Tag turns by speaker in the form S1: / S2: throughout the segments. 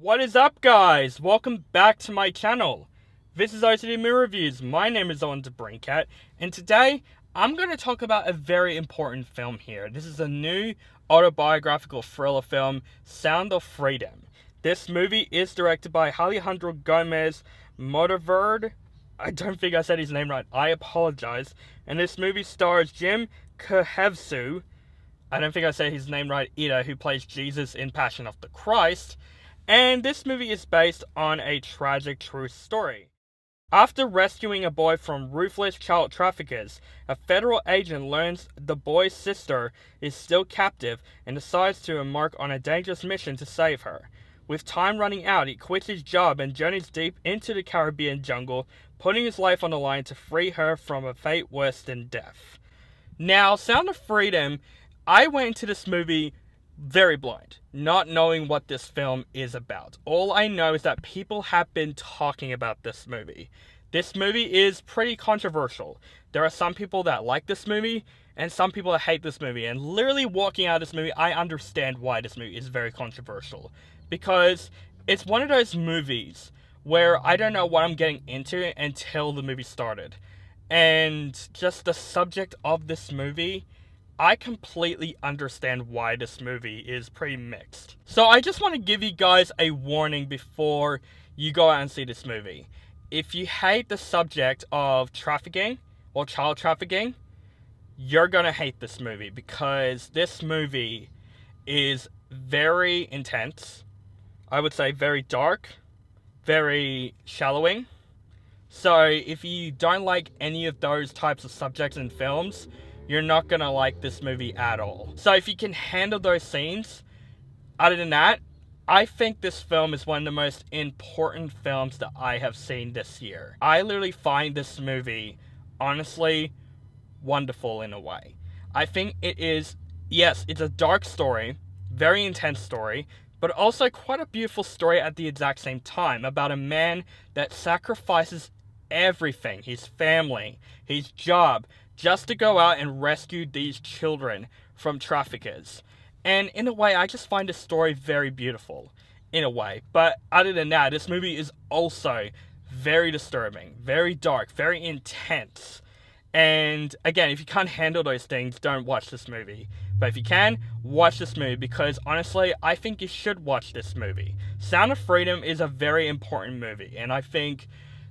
S1: What is up, guys? Welcome back to my channel. This is OCD Movie Reviews. My name is Owen DeBrincat, and today I'm going to talk about a very important film here. This is a new autobiographical thriller film, Sound of Freedom. This movie is directed by Alejandro Monteverde. I don't think I said his name right. I apologize. And this movie stars Jim Caviezel. I don't think I said his name right either, who plays Jesus in Passion of the Christ. And this movie is based on a tragic true story. After rescuing a boy from ruthless child traffickers, a federal agent learns the boy's sister is still captive and decides to embark on a dangerous mission to save her. With time running out, he quits his job and journeys deep into the Caribbean jungle, putting his life on the line to free her from a fate worse than death. Now, Sound of Freedom, I went into this movie very blind, not knowing what this film is about. All I know is that people have been talking about this movie. This movie is pretty controversial. There are some people that like this movie, and some people that hate this movie. And literally walking out of this movie, I understand why this movie is very controversial. Because it's one of those movies where I don't know what I'm getting into until the movie started. And just the subject of this movie, I completely understand why this movie is pretty mixed. So I just want to give you guys a warning before you go out and see this movie. If you hate the subject of trafficking or child trafficking, you're gonna hate this movie because this movie is very intense. I would say very dark, very shallowing. So if you don't like any of those types of subjects in films, you're not gonna like this movie at all. So if you can handle those scenes, other than that, I think this film is one of the most important films that I have seen this year. I literally find this movie, honestly, wonderful in a way. I think it is, yes, it's a dark story, very intense story, but also quite a beautiful story at the exact same time about a man that sacrifices everything, his family, his job, just to go out and rescue these children from traffickers. And in a way, I just find this story very beautiful, in a way. But other than that, this movie is also very disturbing, very dark, very intense. And again, if you can't handle those things, don't watch this movie. But if you can, watch this movie because honestly, I think you should watch this movie. Sound of Freedom is a very important movie, and I think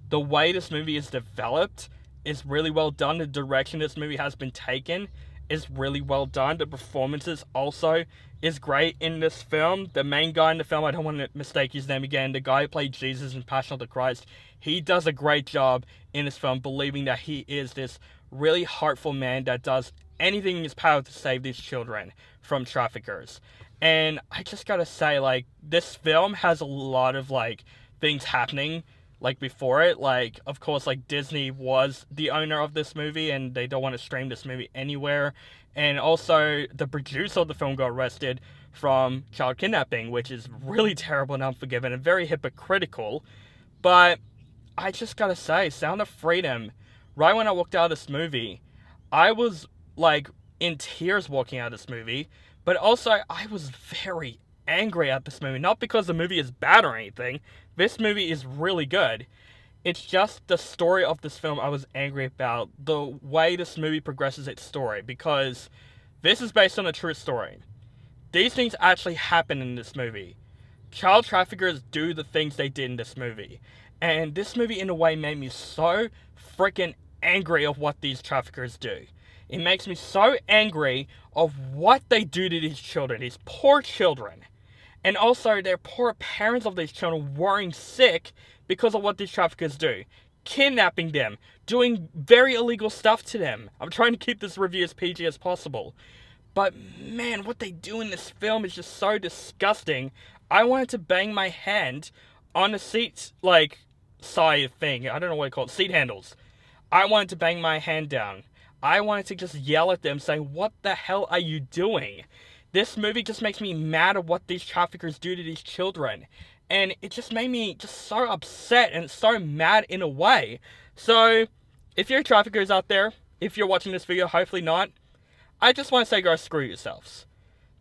S1: the way this movie is developed is really well done. The direction this movie has been taken is really well done. The performances also is great in this film. The main guy in the film, I don't want to mistake his name again, the guy who played Jesus in Passion of the Christ, he does a great job in this film, believing that he is this really heartful man that does anything in his power to save these children from traffickers. And I just gotta say, like, this film has a lot of, like, things happening like before it. Like, of course, like, Disney was the owner of this movie and they don't want to stream this movie anywhere. And also the producer of the film got arrested from child kidnapping, which is really terrible and unforgiving and very hypocritical. But I just gotta say, Sound of Freedom, right when I walked out of this movie, I was like in tears walking out of this movie, but also I was very angry at this movie. Not because the movie is bad or anything. This movie is really good. It's just the story of this film I was angry about. The way this movie progresses its story. Because this is based on a true story. These things actually happen in this movie. Child traffickers do the things they did in this movie. And this movie in a way made me so freaking angry of what these traffickers do. It makes me so angry of what they do to these children. These poor children. And also, their poor parents of these children worrying sick because of what these traffickers do. Kidnapping them. Doing very illegal stuff to them. I'm trying to keep this review as PG as possible. But, man, what they do in this film is just so disgusting. I wanted to bang my hand on the seat, like, side thing. I don't know what to call it. Seat handles. I wanted to bang my hand down. I wanted to just yell at them saying, what the hell are you doing? This movie just makes me mad at what these traffickers do to these children. And it just made me just so upset and so mad in a way. So, if you're traffickers out there, if you're watching this video, hopefully not, I just want to say go screw yourselves.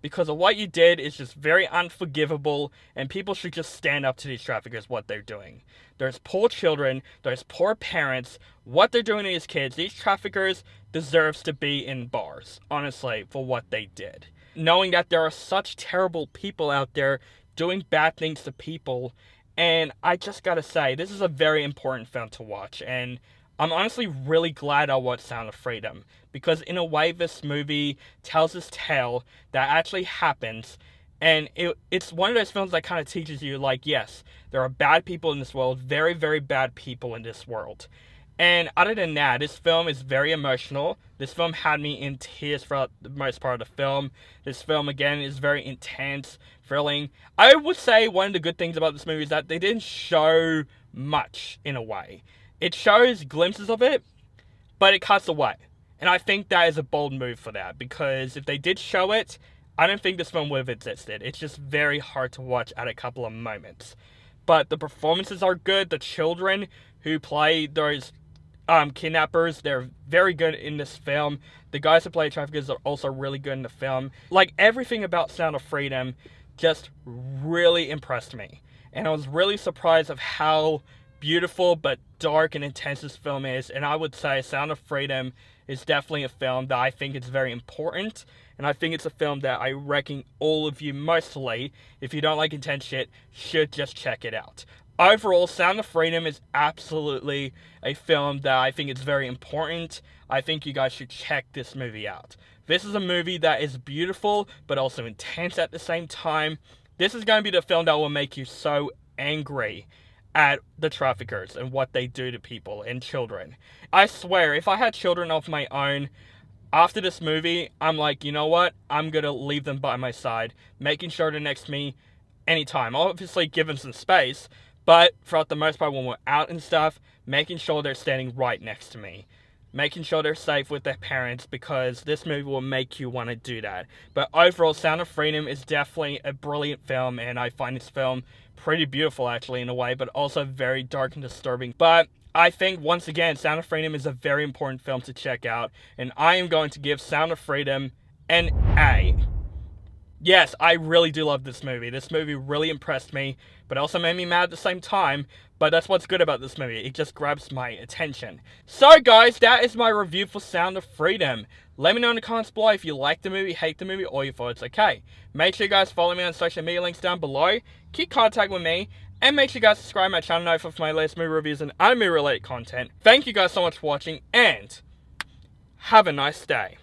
S1: because of what you did is just very unforgivable, and people should just stand up to these traffickers, what they're doing. There's poor children, there's poor parents, what they're doing to these kids. These traffickers deserves to be in bars, honestly, for what they did. Knowing that there are such terrible people out there doing bad things to people, and I just gotta say, this is a very important film to watch, and I'm honestly really glad I watched Sound of Freedom, because in a way this movie tells this tale that actually happens, and it's one of those films that kind of teaches you, like, yes, there are bad people in this world, very, very bad people in this world. And other than that, this film is very emotional. This film had me in tears throughout the most part of the film. This film, again, is very intense, thrilling. I would say one of the good things about this movie is that they didn't show much, in a way. It shows glimpses of it, but it cuts away. And I think that is a bold move for that, because if they did show it, I don't think this film would have existed. It's just very hard to watch at a couple of moments. But the performances are good. The children who play those kidnappers, they're very good in this film. The guys who play traffickers are also really good in the film. Like, everything about Sound of Freedom just really impressed me. And I was really surprised of how beautiful but dark and intense this film is. And I would say Sound of Freedom is definitely a film that I think is very important. And I think it's a film that I reckon all of you, mostly, if you don't like intense shit, should just check it out. Overall, Sound of Freedom is absolutely a film that I think is very important. I think you guys should check this movie out. This is a movie that is beautiful, but also intense at the same time. This is going to be the film that will make you so angry at the traffickers and what they do to people and children. I swear, if I had children of my own, after this movie, I'm like, you know what? I'm going to leave them by my side, making sure they're next to me anytime. Obviously, give them some space, but throughout the most part, when we're out and stuff, making sure they're standing right next to me. Making sure they're safe with their parents, because this movie will make you want to do that. But overall, Sound of Freedom is definitely a brilliant film, and I find this film pretty beautiful, actually, in a way, but also very dark and disturbing. But I think, once again, Sound of Freedom is a very important film to check out, and I am going to give Sound of Freedom an A. Yes, I really do love this movie. This movie really impressed me, but also made me mad at the same time. But that's what's good about this movie. It just grabs my attention. So, guys, that is my review for Sound of Freedom. Let me know in the comments below if you like the movie, hate the movie, or you thought it's okay. Make sure you guys follow me on social media links down below. Keep contact with me. And make sure you guys subscribe to my channel for my latest movie reviews and anime-related content. Thank you guys so much for watching, and have a nice day.